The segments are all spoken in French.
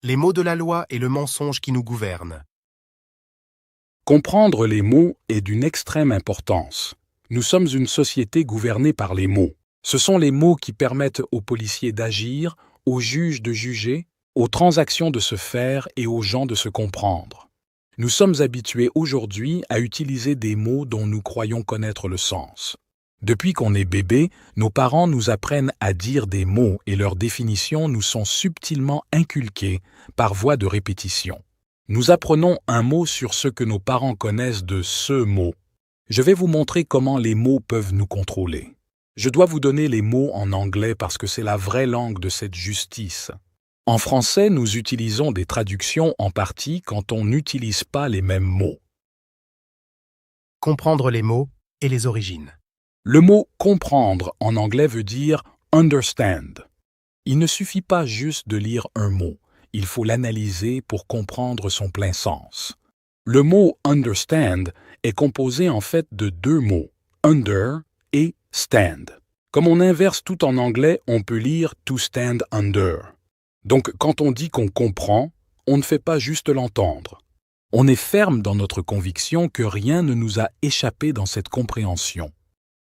Les mots de la loi et le mensonge qui nous gouvernent. Comprendre les mots est d'une extrême importance. Nous sommes une société gouvernée par les mots. Ce sont les mots qui permettent aux policiers d'agir, aux juges de juger, aux transactions de se faire et aux gens de se comprendre. Nous sommes habitués aujourd'hui à utiliser des mots dont nous croyons connaître le sens. Depuis qu'on est bébé, nos parents nous apprennent à dire des mots et leurs définitions nous sont subtilement inculquées par voie de répétition. Nous apprenons un mot sur ce que nos parents connaissent de ce mot. Je vais vous montrer comment les mots peuvent nous contrôler. Je dois vous donner les mots en anglais parce que c'est la vraie langue de cette justice. En français, nous utilisons des traductions en partie quand on n'utilise pas les mêmes mots. Comprendre les mots et les origines. Le mot « comprendre » en anglais veut dire « understand ». Il ne suffit pas juste de lire un mot, il faut l'analyser pour comprendre son plein sens. Le mot « understand » est composé en fait de deux mots, « under » et « stand ». Comme on inverse tout en anglais, on peut lire « to stand under ». Donc quand on dit qu'on comprend, on ne fait pas juste l'entendre. On est ferme dans notre conviction que rien ne nous a échappé dans cette compréhension.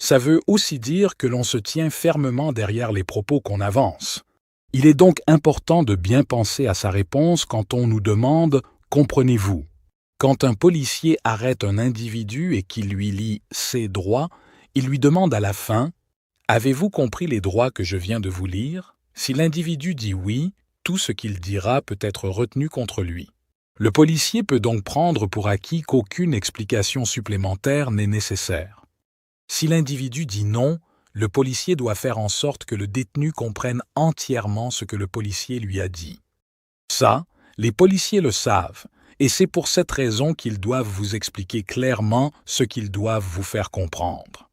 Ça veut aussi dire que l'on se tient fermement derrière les propos qu'on avance. Il est donc important de bien penser à sa réponse quand on nous demande « comprenez-vous ». Quand un policier arrête un individu et qu'il lui lit ses droits, il lui demande à la fin « Avez-vous compris les droits que je viens de vous lire ?» Si l'individu dit oui, tout ce qu'il dira peut être retenu contre lui. Le policier peut donc prendre pour acquis qu'aucune explication supplémentaire n'est nécessaire. Si l'individu dit non, le policier doit faire en sorte que le détenu comprenne entièrement ce que le policier lui a dit. Ça, les policiers le savent, et c'est pour cette raison qu'ils doivent vous expliquer clairement ce qu'ils doivent vous faire comprendre.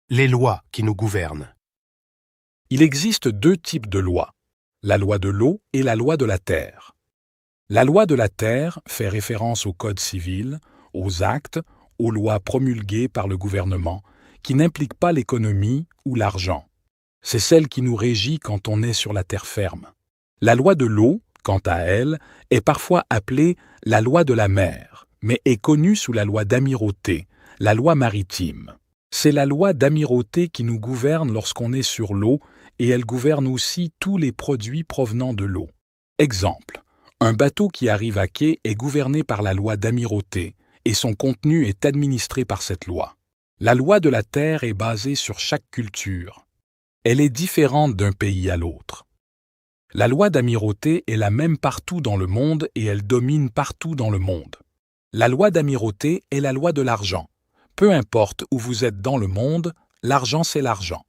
Les lois qui nous gouvernent. Il existe deux types de lois, la loi de l'eau et la loi de la terre. La loi de la terre fait référence au Code civil, aux actes, aux lois promulguées par le gouvernement, qui n'impliquent pas l'économie ou l'argent. C'est celle qui nous régit quand on est sur la terre ferme. La loi de l'eau, quant à elle, est parfois appelée la loi de la mer, mais est connue sous la loi d'amirauté, la loi maritime. C'est la loi d'amirauté qui nous gouverne lorsqu'on est sur l'eau et elle gouverne aussi tous les produits provenant de l'eau. Exemple, un bateau qui arrive à quai est gouverné par la loi d'amirauté et son contenu est administré par cette loi. La loi de la terre est basée sur chaque culture. Elle est différente d'un pays à l'autre. La loi d'amirauté est la même partout dans le monde et elle domine partout dans le monde. La loi d'amirauté est la loi de l'argent. Peu importe où vous êtes dans le monde, l'argent c'est l'argent.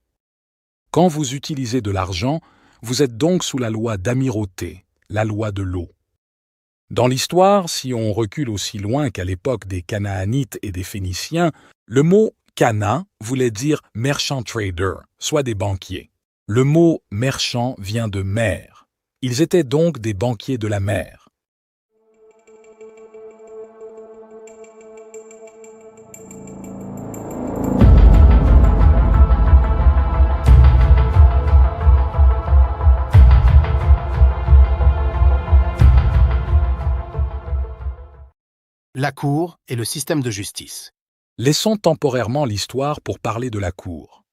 Quand vous utilisez de l'argent, vous êtes donc sous la loi d'amirauté, la loi de l'eau. Dans l'histoire, si on recule aussi loin qu'à l'époque des Canaanites et des Phéniciens, le mot « cana » voulait dire « merchant trader », soit des banquiers. Le mot « merchant » vient de « mer ». Ils étaient donc des banquiers de la mer. La Cour et le système de justice. Laissons temporairement l'histoire pour parler de la Cour.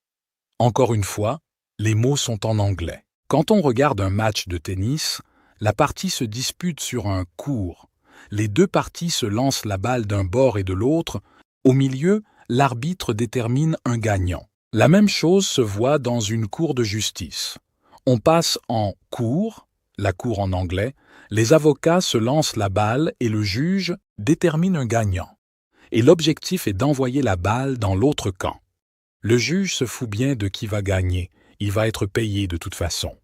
Encore une fois, les mots sont en anglais. Quand on regarde un match de tennis, la partie se dispute sur un court. Les deux parties se lancent la balle d'un bord et de l'autre. Au milieu, l'arbitre détermine un gagnant. La même chose se voit dans une cour de justice. On passe en cour, la cour en anglais, les avocats se lancent la balle et le juge détermine un gagnant. Et l'objectif est d'envoyer la balle dans l'autre camp. Le juge se fout bien de qui va gagner, il va être payé de toute façon.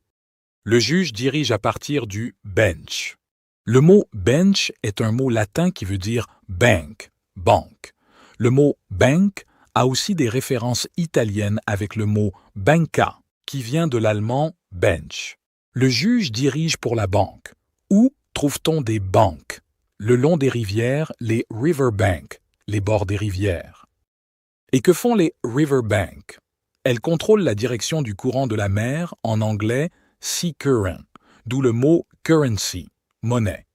Le juge dirige à partir du bench. Le mot bench est un mot latin qui veut dire bank, banque. Le mot bank a aussi des références italiennes avec le mot banca, qui vient de l'allemand bench. Le juge dirige pour la banque. Où trouve-t-on des banques? le long des rivières, les riverbanks, les bords des rivières. Et que font les riverbanks? Elles contrôlent la direction du courant de la mer, en anglais sea current, d'où le mot currency, monnaie.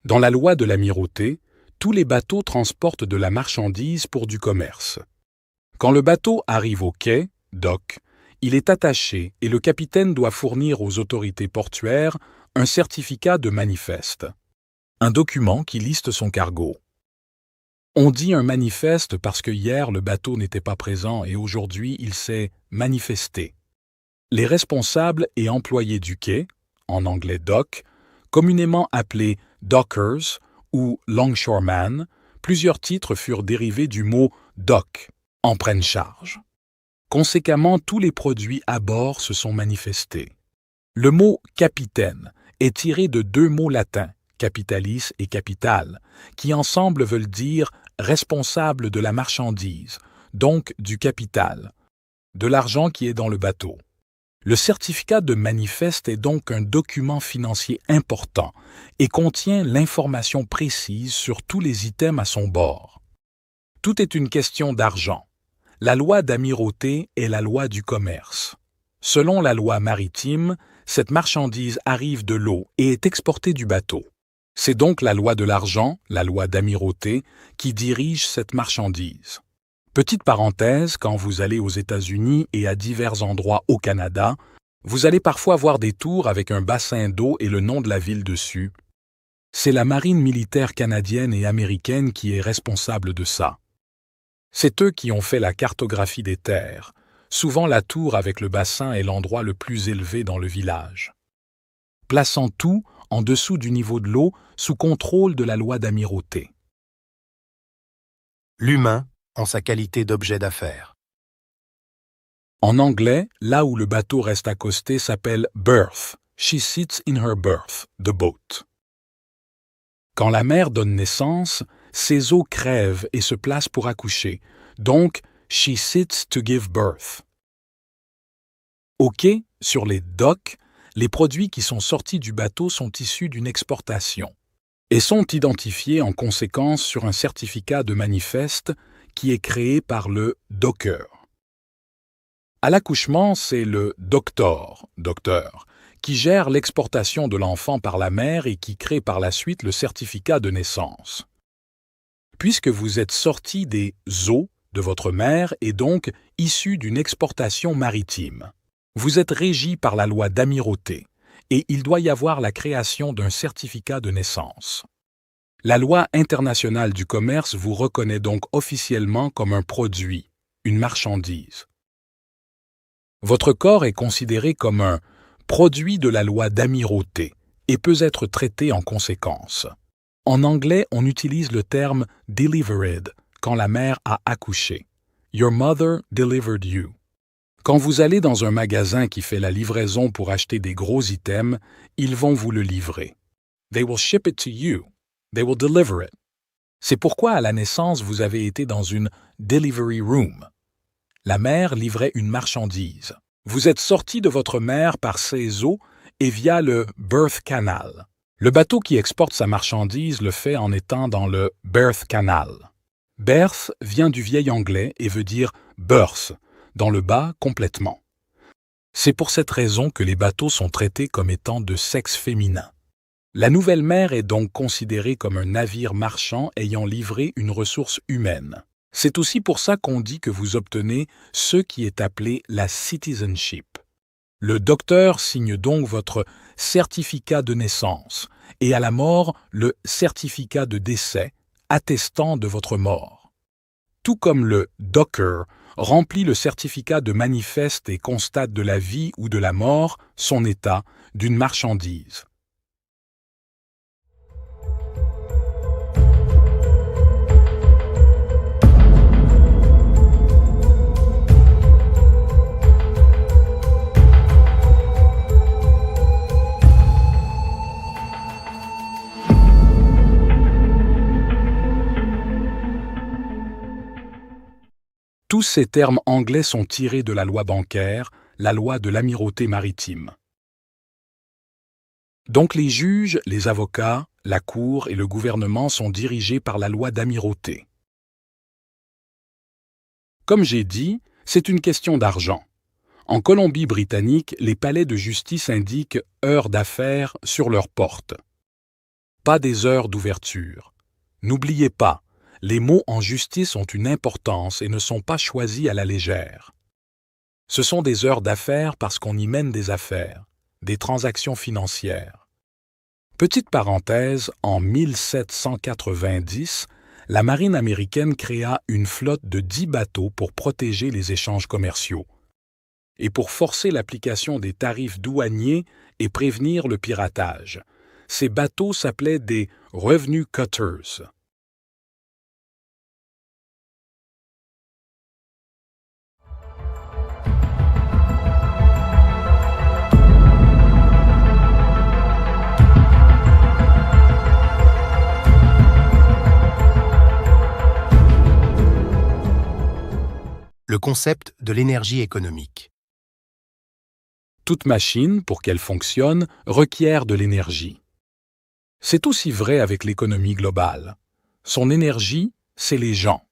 Dans la loi de l'amirauté, tous les bateaux transportent de la marchandise pour du commerce. Quand le bateau arrive au quai, dock, il est attaché et le capitaine doit fournir aux autorités portuaires un certificat de manifeste, un document qui liste son cargo. On dit un manifeste parce que hier le bateau n'était pas présent et aujourd'hui il s'est manifesté. Les responsables et employés du quai, en anglais dock, communément appelés dockers ou longshoreman, plusieurs titres furent dérivés du mot dock, en prennent charge. Conséquemment, tous les produits à bord se sont manifestés. Le mot capitaine est tiré de deux mots latins, capitalis et capital, qui ensemble veulent dire responsable de la marchandise, donc du capital, de l'argent qui est dans le bateau. Le certificat de manifeste est donc un document financier important et contient l'information précise sur tous les items à son bord. Tout est une question d'argent. La loi d'amirauté est la loi du commerce. Selon la loi maritime, cette marchandise arrive de l'eau et est exportée du bateau. C'est donc la loi de l'argent, la loi d'amirauté, qui dirige cette marchandise. Petite parenthèse, quand vous allez aux États-Unis et à divers endroits au Canada, vous allez parfois voir des tours avec un bassin d'eau et le nom de la ville dessus. C'est la marine militaire canadienne et américaine qui est responsable de ça. C'est eux qui ont fait la cartographie des terres. Souvent la tour avec le bassin est l'endroit le plus élevé dans le village. Plaçant tout en dessous du niveau de l'eau sous contrôle de la loi d'amirauté. L'humain en sa qualité d'objet d'affaires. En anglais, là où le bateau reste accosté s'appelle berth. She sits in her berth, the boat. Quand la mère donne naissance, ses os crèvent et se placent pour accoucher. Donc, she sits to give birth. Au quai, sur les docks, les produits qui sont sortis du bateau sont issus d'une exportation et sont identifiés en conséquence sur un certificat de manifeste qui est créé par le docker. À l'accouchement, c'est le docteur, qui gère l'exportation de l'enfant par la mère et qui crée par la suite le certificat de naissance. Puisque vous êtes sorti des eaux de votre mère et donc issu d'une exportation maritime, vous êtes régi par la loi d'amirauté et il doit y avoir la création d'un certificat de naissance. La loi internationale du commerce vous reconnaît donc officiellement comme un produit, une marchandise. Votre corps est considéré comme un produit de la loi d'amirauté et peut être traité en conséquence. En anglais, on utilise le terme « delivered » quand la mère a accouché. « Your mother delivered you ». Quand vous allez dans un magasin qui fait la livraison pour acheter des gros items, ils vont vous le livrer. They will ship it to you. They will deliver it. C'est pourquoi à la naissance vous avez été dans une delivery room. La mère livrait une marchandise. Vous êtes sorti de votre mère par ses eaux et via le birth canal. Le bateau qui exporte sa marchandise le fait en étant dans le berth canal. Berth vient du vieil anglais et veut dire berth, dans le bas complètement. C'est pour cette raison que les bateaux sont traités comme étant de sexe féminin. La nouvelle mer est donc considérée comme un navire marchand ayant livré une ressource humaine. C'est aussi pour ça qu'on dit que vous obtenez ce qui est appelé la citizenship. Le docteur signe donc votre certificat de naissance et à la mort le certificat de décès attestant de votre mort. Tout comme le docker remplit le certificat de manifeste et constate de la vie ou de la mort, son état, d'une marchandise. Tous ces termes anglais sont tirés de la loi bancaire, la loi de l'amirauté maritime. Donc les juges, les avocats, la Cour et le gouvernement sont dirigés par la loi d'amirauté. Comme j'ai dit, c'est une question d'argent. En Colombie-Britannique, les palais de justice indiquent heures d'affaires sur leurs portes. Pas des heures d'ouverture. N'oubliez pas, les mots en justice ont une importance et ne sont pas choisis à la légère. Ce sont des heures d'affaires parce qu'on y mène des affaires, des transactions financières. Petite parenthèse, en 1790, la marine américaine créa une flotte de 10 bateaux pour protéger les échanges commerciaux et pour forcer l'application des tarifs douaniers et prévenir le piratage. Ces bateaux s'appelaient des « revenue cutters ». Le concept de l'énergie économique. Toute machine, pour qu'elle fonctionne, requiert de l'énergie. C'est aussi vrai avec l'économie globale. Son énergie, c'est les gens.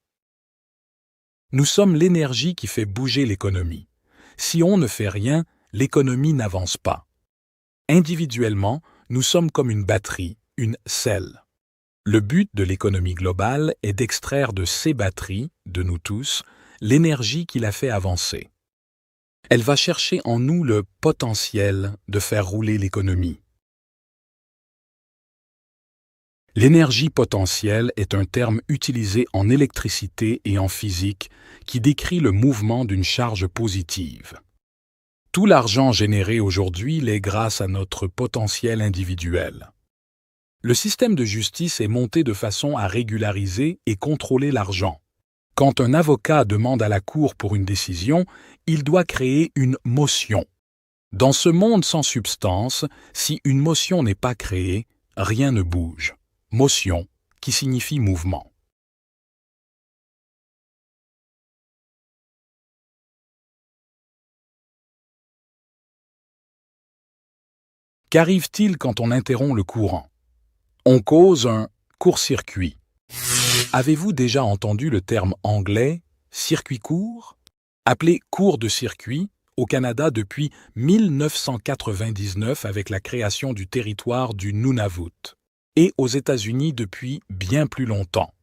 Nous sommes l'énergie qui fait bouger l'économie. Si on ne fait rien, l'économie n'avance pas. Individuellement, nous sommes comme une batterie, une celle. Le but de l'économie globale est d'extraire de ces batteries, de nous tous, l'énergie qui la fait avancer. Elle va chercher en nous le potentiel de faire rouler l'économie. L'énergie potentielle est un terme utilisé en électricité et en physique qui décrit le mouvement d'une charge positive. Tout l'argent généré aujourd'hui l'est grâce à notre potentiel individuel. Le système de justice est monté de façon à régulariser et contrôler l'argent. Quand un avocat demande à la Cour pour une décision, il doit créer une motion. Dans ce monde sans substance, si une motion n'est pas créée, rien ne bouge. Motion, qui signifie mouvement. Qu'arrive-t-il quand on interrompt le courant? On cause un court-circuit. Avez-vous déjà entendu le terme anglais « circuit court » appelé cours de circuit au Canada depuis 1999 avec la création du territoire du Nunavut et aux États-Unis depuis bien plus longtemps.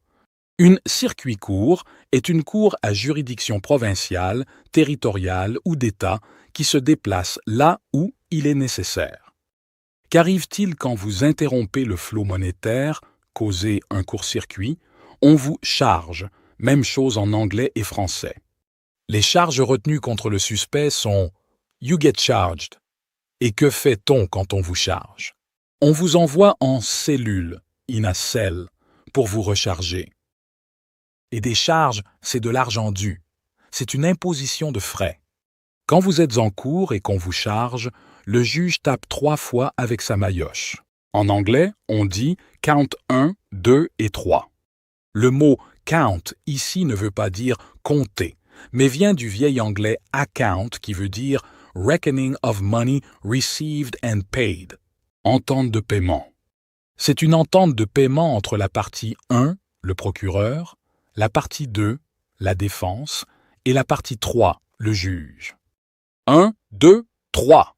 Une circuit court est une cour à juridiction provinciale, territoriale ou d'État qui se déplace là où il est nécessaire. Qu'arrive-t-il quand vous interrompez le flot monétaire, causez un court-circuit? On vous charge, même chose en anglais et français. Les charges retenues contre le suspect sont « You get charged ». Et que fait-on quand on vous charge? On vous envoie en cellule, in a cell, pour vous recharger. Et des charges, c'est de l'argent dû. C'est une imposition de frais. Quand vous êtes en cours et qu'on vous charge, le juge tape 3 fois avec sa maillotche. En anglais, on dit « count 1, 2 et 3 ». Le mot « count » ici ne veut pas dire « compter », mais vient du vieil anglais « account » qui veut dire « reckoning of money received and paid », entente de paiement. C'est une entente de paiement entre la partie 1, le procureur, la partie 2, la défense, et la partie 3, le juge. 1, 2, 3.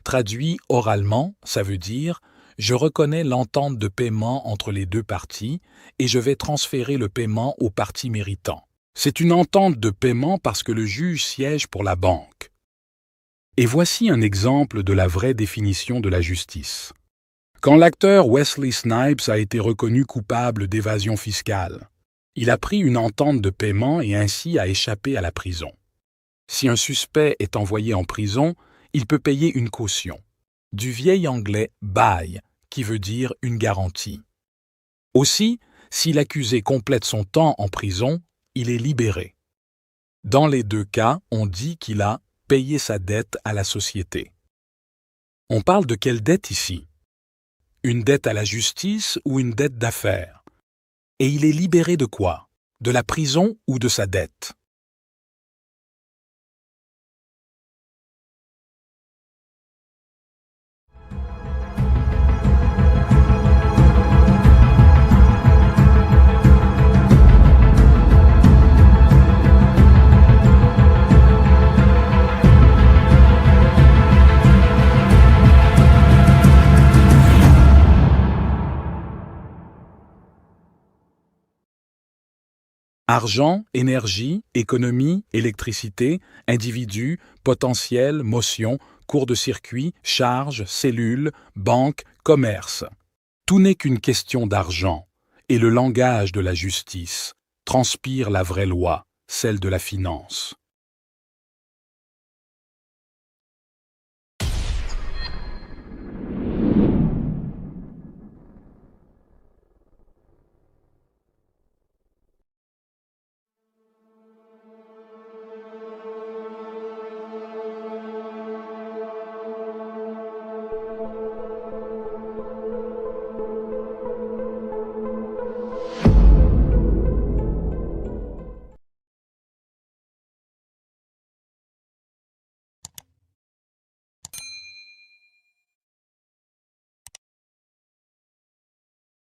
Traduit oralement, ça veut dire « je reconnais l'entente de paiement entre les deux parties et je vais transférer le paiement aux parties méritants ». C'est une entente de paiement parce que le juge siège pour la banque. Et voici un exemple de la vraie définition de la justice. Quand l'acteur Wesley Snipes a été reconnu coupable d'évasion fiscale, il a pris une entente de paiement et ainsi a échappé à la prison. Si un suspect est envoyé en prison, il peut payer une caution, du vieil anglais « bail », qui veut dire une garantie. Aussi, si l'accusé complète son temps en prison, il est libéré. Dans les deux cas, on dit qu'il a payé sa dette à la société. On parle de quelle dette ici? Une dette à la justice ou une dette d'affaires? Et il est libéré de quoi? De la prison ou de sa dette? Argent, énergie, économie, électricité, individu, potentiel, motion, cours de circuit, charge, cellule, banque, commerce. Tout n'est qu'une question d'argent, et le langage de la justice transpire la vraie loi, celle de la finance.